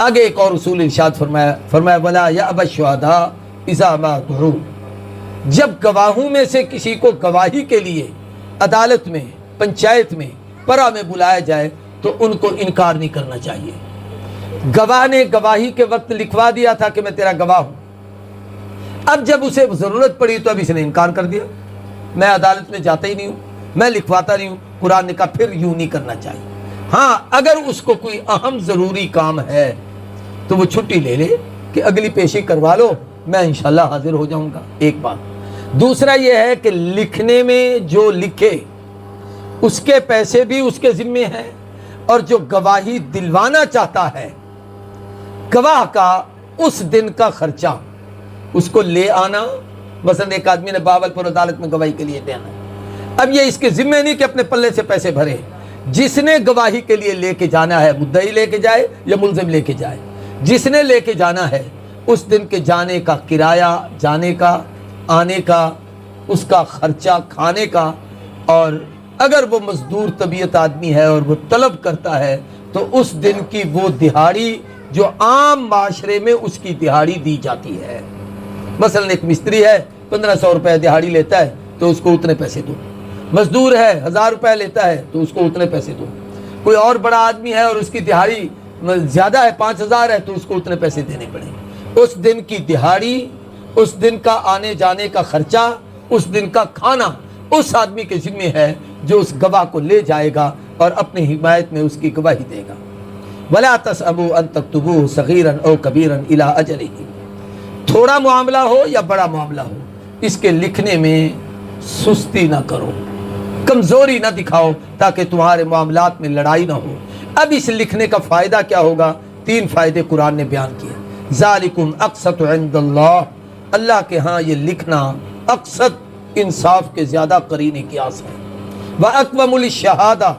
آگے ایک اور اصول ارشاد فرمایا ولا یأبی الشہداء اذا ما دعوا، جب گواہوں میں سے کسی کو گواہی کے لیے عدالت میں، پنچایت میں، پرا میں بلایا جائے تو ان کو انکار نہیں کرنا چاہیے۔ گواہ نے گواہی کے وقت لکھوا دیا تھا کہ میں تیرا گواہ ہوں، اب جب اسے ضرورت پڑی تو اب اس نے انکار کر دیا، میں عدالت میں جاتا ہی نہیں ہوں، میں لکھواتا نہیں ہوں۔ قرآن نے کہا پھر یوں نہیں کرنا چاہیے۔ ہاں اگر اس کو کوئی اہم ضروری کام ہے تو وہ چھٹی لے لے کہ اگلی پیشی کروا لو، میں انشاءاللہ حاضر ہو جاؤں گا، ایک بات۔ دوسرا یہ ہے کہ لکھنے میں جو لکھے اس کے پیسے بھی اس کے ذمے ہیں، اور جو گواہی دلوانا چاہتا ہے گواہ کا اس دن کا خرچہ اس کو لے آنا۔ مثلا ایک آدمی نے باولپور عدالت میں گواہی کے لیے دینا، اب یہ اس کے ذمے نہیں کہ اپنے پلے سے پیسے بھرے، جس نے گواہی کے لیے لے کے جانا ہے، مدعی لے کے جائے یا ملزم لے کے جائے، جس نے لے کے جانا ہے اس دن کے جانے کا کرایہ، جانے کا، آنے کا، اس کا خرچہ، کھانے کا، اور اگر وہ مزدور طبیعت آدمی ہے اور وہ طلب کرتا ہے تو اس دن کی وہ دہاڑی جو عام معاشرے میں اس کی دہاڑی دی جاتی ہے۔ مثلا ایک مستری ہے 1500 روپے دہاڑی لیتا ہے تو اس کو اتنے پیسے دو، مزدور ہے 1000 روپے لیتا ہے تو اس کو اتنے پیسے دو، کوئی اور بڑا آدمی ہے اور اس کی دہاڑی زیادہ ہے 5000 ہے تو اس کو اتنے پیسے دینے پڑیں گے۔ اس دن کی دہاڑی، اس دن کا آنے جانے کا خرچہ، اس دن کا کھانا اس آدمی کے ذمہ ہے جو اس گواہ کو لے جائے گا اور اپنی حمایت میں اس کی گواہی دے گا۔ وَلَا تَسْأَمُوا أَن تَكْتُبُوهُ صَغِيرًا أَوْ كَبِيرًا إِلَىٰ أَجَلِهِ، تھوڑا معاملہ ہو یا بڑا معاملہ ہو، اس کے لکھنے میں سستی نہ کرو، کمزوری نہ دکھاؤ تاکہ تمہارے معاملات میں لڑائی نہ ہو۔ اب اس لکھنے کا فائدہ کیا ہوگا؟ 3 فائدے قرآن نے بیان کیے۔ ذَلِكُمْ أَقْسَطُ عِندَ اللَّهِ، اللہ کے ہاں یہ لکھنا اقسط، انصاف کے زیادہ قرین قیاس ہے۔ وَأَقْوَمُ لِلشَّهَادَةِ،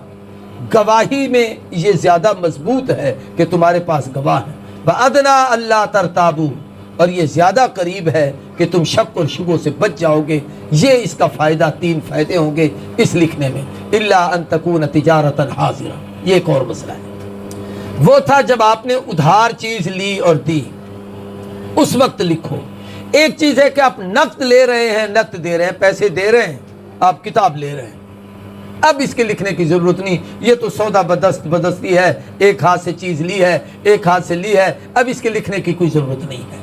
گواہی میں یہ زیادہ مضبوط ہے کہ تمہارے پاس گواہ ہے۔ وَأَدْنَىٰ أَلَّا تَرْتَابُوا، اور یہ زیادہ قریب ہے کہ تم شک اور شبہوں سے بچ جاؤ گے۔ یہ اس کا فائدہ، 3 فائدے ہوں گے اس لکھنے میں۔ إِلَّا أَن تَكُونَ تِجَارَةً حَاضِرَةً، یہ ایک اور مسئلہ ہے۔ وہ تھا جب آپ نے ادھار چیز لی اور دی، اس وقت لکھو۔ ایک چیز ہے کہ آپ نقد لے رہے ہیں، نقد دے رہے ہیں، پیسے دے رہے ہیں، آپ کتاب لے رہے ہیں، اب اس کے لکھنے کی ضرورت نہیں، یہ تو سودا بدستی ہے، ایک ہاتھ سے چیز لی ہے، ایک ہاتھ سے لی ہے، اب اس کے لکھنے کی کوئی ضرورت نہیں ہے۔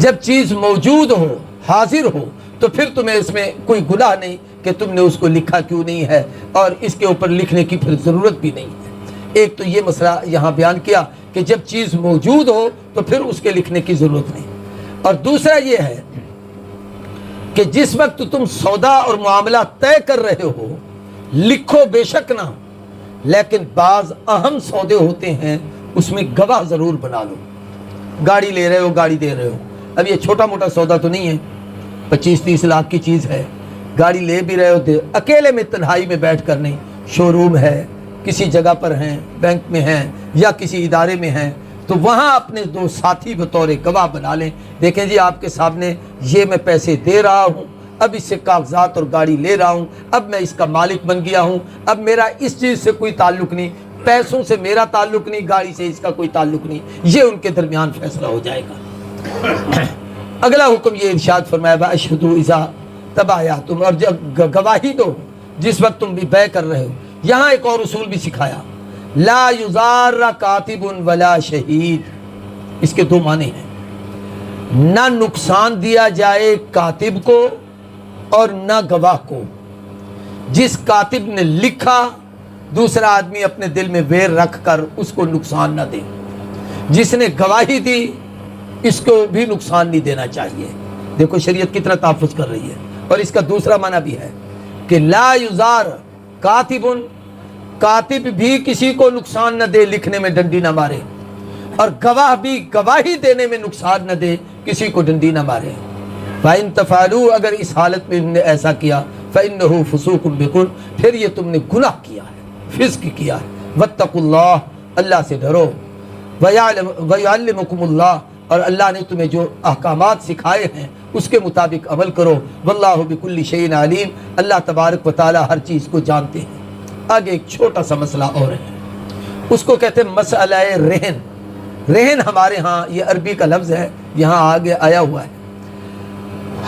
جب چیز موجود ہو، حاضر ہو، تو پھر تمہیں اس میں کوئی گناہ نہیں کہ تم نے اس کو لکھا کیوں نہیں ہے، اور اس کے اوپر لکھنے کی پھر ضرورت بھی نہیں ہے۔ ایک تو یہ مسئلہ یہاں بیان کیا کہ جب چیز موجود ہو تو پھر اس کے لکھنے کی ضرورت نہیں، اور دوسرا یہ ہے کہ جس وقت تم سودا اور معاملہ طے کر رہے ہو، لکھو بے شک نہ، لیکن بعض اہم سودے ہوتے ہیں اس میں گواہ ضرور بنا لو۔ گاڑی لے رہے ہو، گاڑی دے رہے ہو، اب یہ چھوٹا موٹا سودا تو نہیں ہے، 25-30 لاکھ کی چیز ہے، گاڑی لے بھی رہے ہو، اکیلے میں تنہائی میں بیٹھ کر نہیں، شو روم ہے، کسی جگہ پر ہیں، بینک میں ہیں یا کسی ادارے میں ہیں، تو وہاں اپنے 2 ساتھی بطور گواہ بنا لیں۔ دیکھیں جی آپ کے سامنے یہ میں پیسے دے رہا ہوں، اب اس سے کاغذات اور گاڑی لے رہا ہوں، اب میں اس کا مالک بن گیا ہوں، اب میرا اس چیز سے کوئی تعلق نہیں، پیسوں سے میرا تعلق نہیں، گاڑی سے اس کا کوئی تعلق نہیں، یہ ان کے درمیان فیصلہ ہو جائے گا۔ اگلا حکم یہ ارشاد فرمایا وَأَشْهِدُوا إِذَا تَبَايَعْتُمْ، اور جب گواہی دو جس وقت تم بھی بیع کر رہے ہو۔ یہاں ایک اور اصول بھی سکھایا، لا یضار کاتب ولا شہید، اس کے 2 معنی ہیں، نہ نقصان دیا جائے کاتب کو اور نہ گواہ کو۔ جس کاتب نے لکھا دوسرا آدمی اپنے دل میں ویر رکھ کر اس کو نقصان نہ دے، جس نے گواہی دی اس کو بھی نقصان نہیں دینا چاہیے۔ دیکھو شریعت کتنا تحفظ کر رہی ہے۔ اور اس کا دوسرا معنی بھی ہے کہ لا یضار کاتب، کاتب بھی کسی کو نقصان نہ دے، لکھنے میں ڈنڈی نہ مارے، اور گواہ بھی گواہی دینے میں نقصان نہ دے، کسی کو ڈنڈی نہ مارے۔ فَإِن تَفْعَلُوا، اگر اس حالت میں انہوں نے ایسا کیا، فَإِنَّهُ فُسُوقٌ بِكُمْ، پھر یہ تم نے گناہ کیا ہے، فسق کیا ہے۔ وَاتَّقُوا اللَّهَ، اللہ سے ڈرو۔ وَيُعَلِّمُكُمُ اللَّهُ، اور اللہ نے تمہیں جو احکامات سکھائے ہیں اس کے مطابق عمل کرو۔ وَاللَّهُ بِكُلِّ شَيْءٍ عَلِيمٌ، اللہ تبارک و تعالی ہر چیز کو جانتے ہیں۔ آگے ایک چھوٹا سا مسئلہ اور ہے، اس کو کہتے ہیں مسئلہ رہن۔ رہن ہمارے ہاں یہ عربی کا لفظ ہے، یہاں آگے آیا ہوا ہے،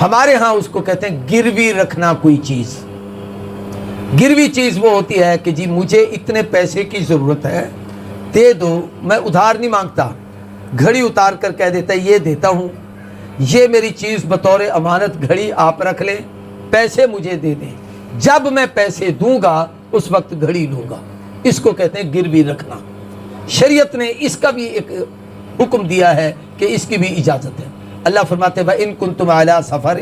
ہمارے ہاں اس کو کہتے ہیں گروی رکھنا کوئی چیز۔ گروی چیز وہ ہوتی ہے کہ جی مجھے اتنے پیسے کی ضرورت ہے، دے دو، میں ادھار نہیں مانگتا، گھڑی اتار کر کہہ دیتا ہے یہ دیتا ہوں، یہ میری چیز بطور امانت گھڑی آپ رکھ لیں، پیسے مجھے دے دیں، جب میں پیسے دوں گا اس وقت گھڑی لوں گا، اس کو کہتے ہیں گروی رکھنا۔ شریعت نے اس کا بھی ایک حکم دیا ہے کہ اس کی بھی اجازت ہے۔ اللہ فرماتے ہیں وَإِن كُنتُمْ عَلَىٰ سَفَرٍ،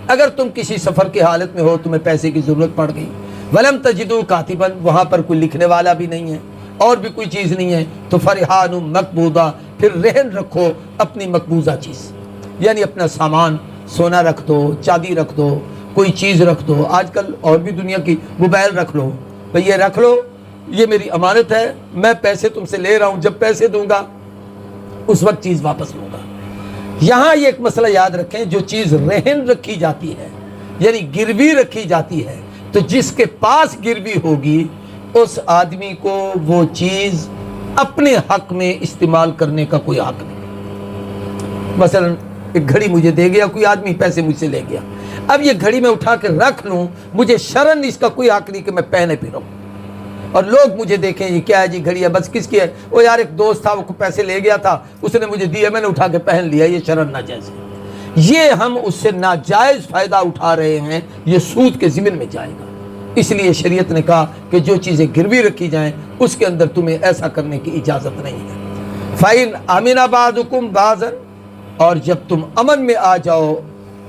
اگر تم کسی سفر کی حالت میں ہو، تمہیں پیسے کی ضرورت پڑ گئی، وَلَمْ تَجِدُوا كَاتِبًا، وہاں پر کوئی لکھنے والا بھی نہیں ہے اور بھی کوئی چیز نہیں ہے، تو فَرِحَانٌ مَقْبُوضَةٌ، پھر رہن رکھو اپنی مقبوضہ چیز، یعنی اپنا سامان، سونا رکھ دو، چاندی رکھ دو، کوئی چیز رکھ دو، آج کل اور بھی دنیا کی، موبائل رکھ لو، بھئی یہ رکھ لو، یہ میری امانت ہے، میں پیسے تم سے لے رہا ہوں، جب پیسے دوں گا اس وقت چیز واپس لوں گا۔ یہاں یہ ایک مسئلہ یاد رکھیں، جو چیز رہن رکھی جاتی ہے یعنی گروی رکھی جاتی ہے، تو جس کے پاس گروی ہوگی اس آدمی کو وہ چیز اپنے حق میں استعمال کرنے کا کوئی حق نہیں۔ مثلا ایک گھڑی مجھے دے گیا کوئی آدمی، پیسے مجھ سے لے گیا، اب یہ گھڑی میں اٹھا کے رکھ لوں، مجھے شرعاً اس کا کوئی حق نہیں کہ میں پہنے پھروں، اور لوگ مجھے دیکھیں یہ کیا ہے جی گھڑی ہے، بس کس کی ہے، وہ یار ایک دوست تھا وہ پیسے لے گیا تھا، اس نے مجھے دیا، میں نے اٹھا کے پہن لیا، یہ شرعاً ناجائز ہے۔ یہ ہم اس سے ناجائز فائدہ اٹھا رہے ہیں، یہ سود کے ضمن میں جائے گا۔ اس لیے شریعت نے کہا کہ جو چیزیں گروی رکھی جائیں اس کے اندر تمہیں ایسا کرنے کی اجازت نہیں ہے۔ فَإِنْ أَمِنَ بَعْضُكُمْ بَعْضًا، اور جب تم امن میں آ جاؤ،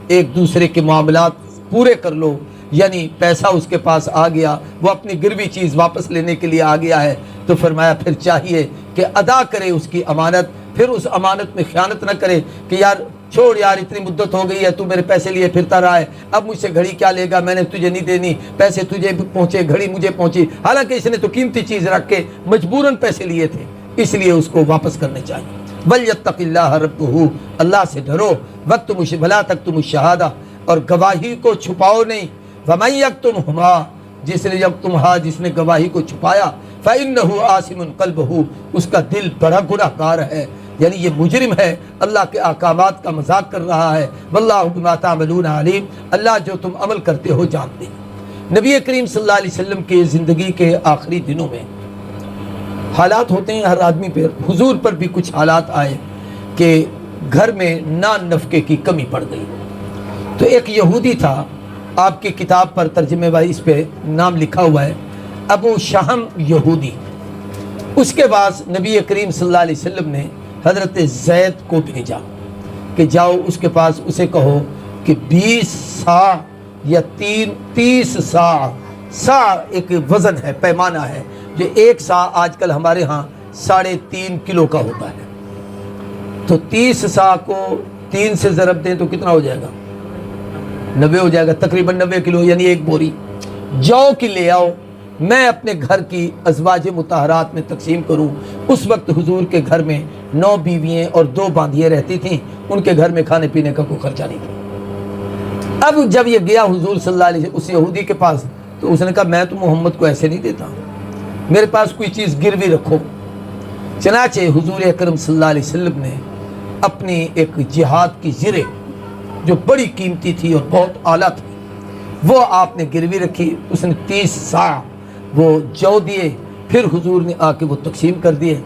ایک دوسرے کے معاملات پورے کر لو، یعنی پیسہ اس کے پاس آ گیا، وہ اپنی گروی چیز واپس لینے کے لیے آ گیا ہے، تو فرمایا پھر چاہیے کہ ادا کرے اس کی امانت، پھر اس امانت میں خیانت نہ کرے کہ یار چھوڑ یار اتنی مدت ہو گئی ہے، تو میرے پیسے لیے پھرتا رہا ہے، اب مجھ سے گھڑی کیا لے گا، میں نے تجھے نہیں دینی، پیسے تجھے پہنچے، گھڑی مجھے پہنچی، حالانکہ اس نے تو قیمتی چیز رکھ کے مجبوراً پیسے لیے تھے، اس لیے اس کو واپس کرنے چاہیے۔ وَلْيَتَّقِ اللَّهَ رَبَّهُ، اللہ سے ڈرو، وَلَا تَكْتُمُوا الشَّهَادَةَ، اور گواہی کو چھپاؤ نہیں، وَمَن يَكْتُمْهَا، جس نے یکتمہا، جس نے گواہی کو چھپایا، فَإِنَّهُ آثِمٌ قَلْبُهُ، اس کا دل بڑا گنہگار ہے، یعنی یہ مجرم ہے، اللہ کے احکامات کا مذاق کر رہا ہے۔ وَاللَّهُ بِمَا تَعْمَلُونَ عَلِيمٌ، اللہ جو تم عمل کرتے ہو جانتے ہیں۔ نبی کریم صلی اللہ علیہ وسلم کے زندگی کے آخری دنوں میں حالات ہوتے ہیں ہر آدمی پہ، حضور پر بھی کچھ حالات آئے کہ گھر میں نان نفقے کی کمی پڑ گئی۔ تو ایک یہودی تھا، آپ کی کتاب پر ترجمے والی اس پہ نام لکھا ہوا ہے، ابو شہم یہودی۔ اس کے بعد نبی کریم صلی اللہ علیہ وسلم نے حضرت زید کو بھیجا کہ جاؤ اس کے پاس، اسے کہو کہ 20 صاع یا 30 صاع، صاع ایک وزن ہے، پیمانہ ہے، جو 1 صاع آج کل ہمارے ہاں 3.5 کلو کا ہوتا ہے، تو 30 صاع کو 3 سے ضرب دیں تو کتنا ہو جائے گا، 90 ہو جائے گا، تقریباً 90 کلو، یعنی ایک بوری جو کی لے آؤ، میں اپنے گھر کی ازواج مطہرات میں تقسیم کروں۔ اس وقت حضور کے گھر میں 9 بیوییں اور 2 باندھیے رہتی تھیں، ان کے گھر میں کھانے پینے کا کوئی خرچہ نہیں تھا۔ اب جب یہ گیا حضور صلی اللہ علیہ وسلم اس یہودی کے پاس، تو اس نے کہا میں تو محمد کو ایسے نہیں دیتا، میرے پاس کوئی چیز گروی رکھو۔ چنانچہ حضور اکرم صلی اللہ علیہ وسلم نے اپنی ایک جہاد کی زرہ جو بڑی قیمتی تھی اور بہت اعلیٰ تھی، وہ آپ نے گروی رکھی، اس نے 30 صاع وہ جو دیے، پھر حضور نے آ کے وہ تقسیم کر دیے،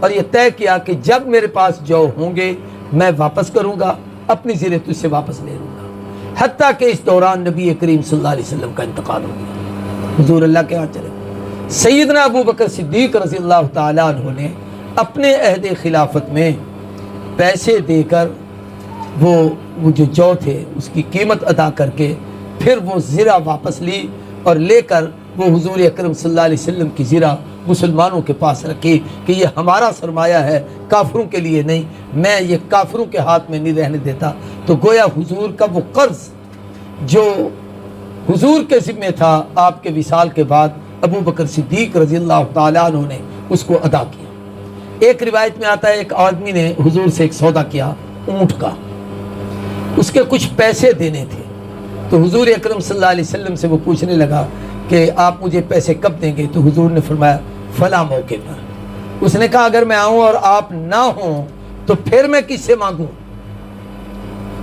اور یہ طے کیا کہ جب میرے پاس جو ہوں گے میں واپس کروں گا، اپنی زرہ تجھ سے واپس لے لوں گا، حتیٰ کہ اس دوران نبی کریم صلی اللہ علیہ وسلم کا انتقال ہو گیا، حضور اللہ کے ہاں چلے۔ سیدنا ابو بکر صدیق رضی اللہ تعالیٰ عنہ نے اپنے عہد خلافت میں پیسے دے کر وہ جو تھے اس کی قیمت ادا کر کے پھر وہ زرہ واپس لی، اور لے کر وہ حضور اکرم صلی اللہ علیہ وسلم کی زرہ مسلمانوں کے پاس رکھی کہ یہ ہمارا سرمایہ ہے، کافروں کے لیے نہیں، میں یہ کافروں کے ہاتھ میں نہیں رہنے دیتا۔ تو گویا حضور کا وہ قرض جو حضور کے ذمہ تھا، آپ کے وصال کے بعد ابو بکر صدیق رضی اللہ تعالیٰ عنہ نے اس کو ادا کیا۔ ایک روایت میں آتا ہے ایک آدمی نے حضور سے ایک سودا کیا اونٹ کا، اس کے کچھ پیسے دینے تھے، تو حضور اکرم صلی اللہ علیہ وسلم سے وہ پوچھنے لگا کہ آپ مجھے پیسے کب دیں گے، تو حضور نے فرمایا فلاں موقع پر، اس نے کہا اگر میں آؤں اور آپ نہ ہوں تو پھر میں کس سے مانگوں؟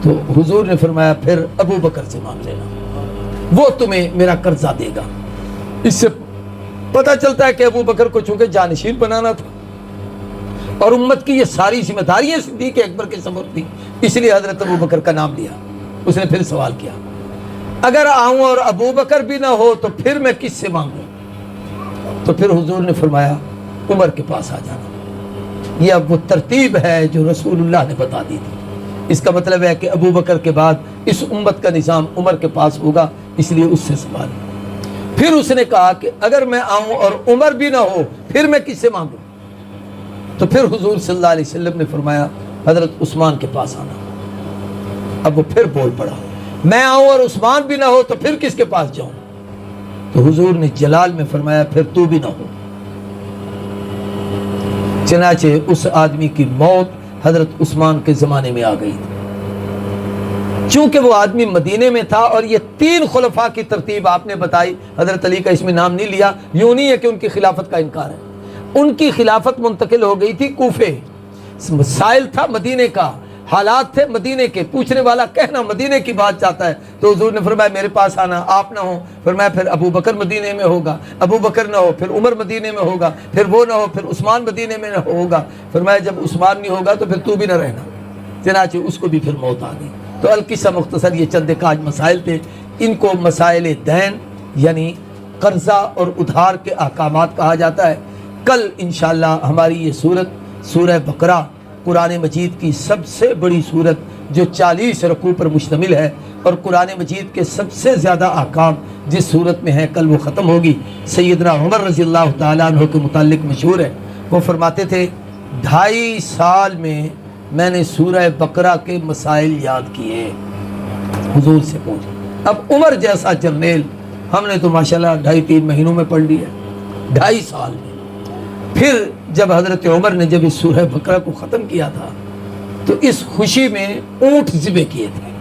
تو حضور نے فرمایا پھر ابو بکر سے مانگ لینا، وہ تمہیں میرا قرضہ دے گا۔ اس سے پتہ چلتا ہے کہ ابو بکر کو چونکہ جانشین بنانا تھا اور امت کی یہ ساری ذمہ داریاں صدیق اکبر کے سپرد تھی، اس لیے حضرت ابو بکر کا نام لیا۔ اس نے پھر سوال کیا اگر آؤں اور ابو بکر بھی نہ ہو تو پھر میں کس سے مانگوں؟ تو پھر حضور نے فرمایا عمر کے پاس آ جانا۔ یہ اب وہ ترتیب ہے جو رسول اللہ نے بتا دی تھی۔ اس کا مطلب ہے کہ ابو بکر کے بعد اس امت کا نظام عمر کے پاس ہوگا، اس لیے اس سے سوال۔ پھر اس نے کہا کہ اگر میں آؤں اور عمر بھی نہ ہو پھر میں کس سے مانگوں؟ تو پھر حضور صلی اللہ علیہ وسلم نے فرمایا حضرت عثمان کے پاس آنا۔ اب وہ پھر بول پڑا میں آؤں اور عثمان بھی نہ ہو تو پھر کس کے پاس جاؤں؟ تو حضور نے جلال میں فرمایا پھر تو بھی نہ ہو۔ چنانچہ اس آدمی کی موت حضرت عثمان کے زمانے میں آ گئی تھی۔ چونکہ وہ آدمی مدینے میں تھا اور یہ 3 خلفاء کی ترتیب آپ نے بتائی، حضرت علی کا اس میں نام نہیں لیا، یوں نہیں ہے کہ ان کی خلافت کا انکار ہے۔ ان کی خلافت منتقل ہو گئی تھی کوفے، مسائل تھا مدینے کا، حالات تھے مدینے کے، پوچھنے والا کہنا مدینے کی بات چاہتا ہے۔ تو حضور نے فرمایا میرے پاس آنا، آپ نہ ہو فرمایا پھر ابو بکر مدینے میں ہوگا، ابو بکر نہ ہو پھر عمر مدینے میں ہوگا، پھر وہ نہ ہو پھر عثمان مدینے میں نہ ہوگا۔ فرمایا جب عثمان نہیں ہوگا تو پھر تو بھی نہ رہنا۔ چنانچہ اس کو بھی پھر موت آ گئی۔ تو القصہ مختصر یہ چند ایک آج مسائل تھے، ان کو مسائل دین یعنی قرضہ اور ادھار کے احکامات کہا جاتا ہے۔ کل انشاءاللہ ہماری یہ سورت سورہ بقرہ قرآن مجید کی سب سے بڑی سورت جو 40 رکوع پر مشتمل ہے اور قرآن مجید کے سب سے زیادہ احکام جس سورت میں ہیں، کل وہ ختم ہوگی۔ سیدنا عمر رضی اللہ تعالیٰ عنہ کے متعلق مشہور ہے، وہ فرماتے تھے 2.5 سال میں میں نے سورہ بقرہ کے مسائل یاد کیے، حضور سے پوچھ۔ اب عمر جیسا جرنیل ہم نے تو ماشاءاللہ 2.5-3 مہینوں میں پڑھ لیا، 2.5 سال میں۔ پھر جب حضرت عمر نے جب اس سورہ بقرہ کو ختم کیا تھا تو اس خوشی میں اونٹ ذبح کیے تھے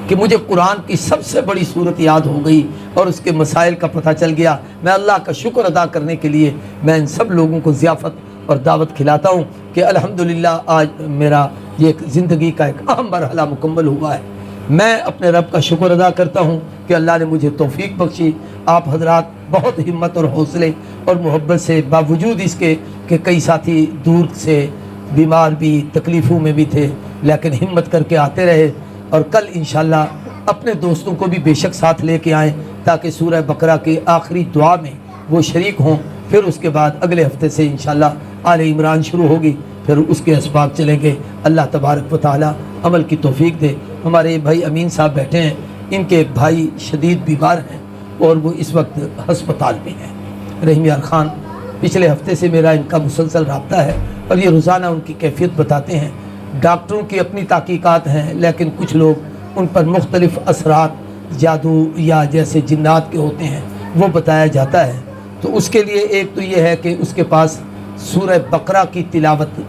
کہ مجھے قرآن کی سب سے بڑی سورت یاد ہو گئی اور اس کے مسائل کا پتہ چل گیا۔ میں اللہ کا شکر ادا کرنے کے لیے میں ان سب لوگوں کو ضیافت اور دعوت کھلاتا ہوں کہ الحمدللہ آج میرا یہ زندگی کا ایک اہم مرحلہ مکمل ہوا ہے۔ میں اپنے رب کا شکر ادا کرتا ہوں کہ اللہ نے مجھے توفیق بخشی۔ آپ حضرات بہت ہمت اور حوصلے اور محبت سے، باوجود اس کے کہ کئی ساتھی دور سے بیمار بھی تکلیفوں میں بھی تھے، لیکن ہمت کر کے آتے رہے، اور کل انشاءاللہ اپنے دوستوں کو بھی بے شک ساتھ لے کے آئیں تاکہ سورہ بقرہ کی آخری دعا میں وہ شریک ہوں۔ پھر اس کے بعد اگلے ہفتے سے انشاءاللہ آل عمران شروع ہوگی، پھر اس کے اسباق چلیں گے۔ اللہ تبارک و تعالی عمل کی توفیق دے۔ ہمارے بھائی امین صاحب بیٹھے ہیں، ان کے بھائی شدید بیمار ہیں اور وہ اس وقت ہسپتال میں ہیں۔ رحیم یار خان پچھلے ہفتے سے میرا ان کا مسلسل رابطہ ہے اور یہ روزانہ ان کی کیفیت بتاتے ہیں۔ ڈاکٹروں کی اپنی تحقیقات ہیں، لیکن کچھ لوگ ان پر مختلف اثرات جادو یا جیسے جنات کے ہوتے ہیں وہ بتایا جاتا ہے۔ تو اس کے لیے ایک تو یہ ہے کہ اس کے پاس سورہ بقرہ کی تلاوت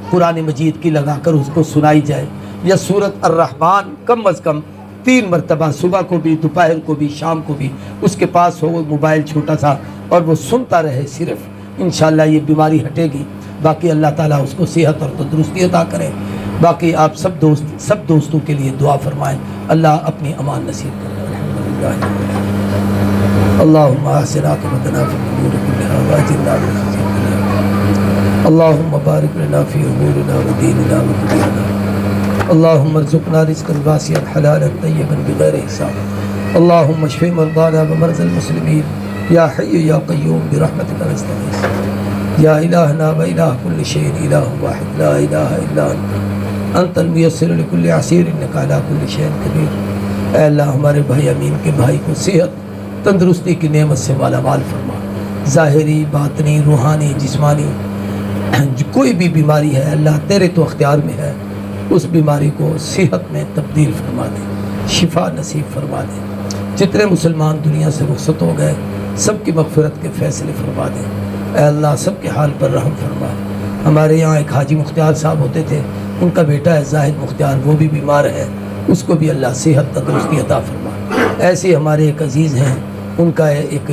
قرآن مجید کی لگا کر اس کو سنائی جائے، یا سورۃ الرحمن کم از کم 3 مرتبہ، صبح کو بھی، دوپہر کو بھی، شام کو بھی اس کے پاس ہو موبائل چھوٹا سا، اور وہ سنتا رہے صرف۔ انشاءاللہ یہ بیماری ہٹے گی۔ باقی اللہ تعالیٰ اس کو صحت اور تندرستی عطا کرے۔ باقی آپ سب دوستوں کے لیے دعا فرمائیں، اللہ اپنی امان نصیب کرے۔ اللہم احسن عاقبتنا فی الامور کلہا واجرنا من خزي الدنیا، اللہم بارک لنا فی امورنا ودیننا ودنیانا، اللہم ارزقنا رزقا واسعا حلالا طیبا بغیر حساب، اللہم اشف مرضانا ومرضى المسلمین، یا حی یا قیوم برحمتک نستغیث، یا الہنا و الہ کل شیء الہ واحد لا الہ الا انت المیسر لکل عسیر انک علی کل شیء قدیر۔ اے اللہ ہمارے بھائی امین کے بھائی کو صحت تندرستی کی نعمت سے مالا مال فرما، ظاہری باطنی روحانی جسمانی کوئی بھی بیماری ہے اللہ تیرے تو اختیار میں ہے، اس بیماری کو صحت میں تبدیل فرما دے، شفا نصیب فرما دے۔ جتنے مسلمان دنیا سے رخصت ہو گئے سب کی مغفرت کے فیصلے فرما دے۔ اے اللہ سب کے حال پر رحم فرما۔ ہمارے یہاں ایک حاجی مختار صاحب ہوتے تھے، ان کا بیٹا ہے زاہد مختار، وہ بھی بیمار ہے، اس کو بھی اللہ صحت تندرستی عطا فرما۔ ایسے ہمارے ایک عزیز ہیں، ان کا ایک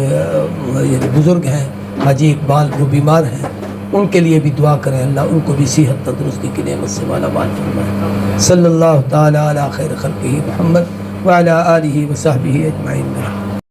بزرگ ہیں حاجی اقبال، وہ بیمار ہیں، ان کے لیے بھی دعا کریں، اللہ ان کو بھی صحت تندرستی کی نعمت سے مالا مال فرمائے۔ صلی اللہ تعالی علی خیر خلقہ محمد وعلی آلہ وصحبہ اجمعین۔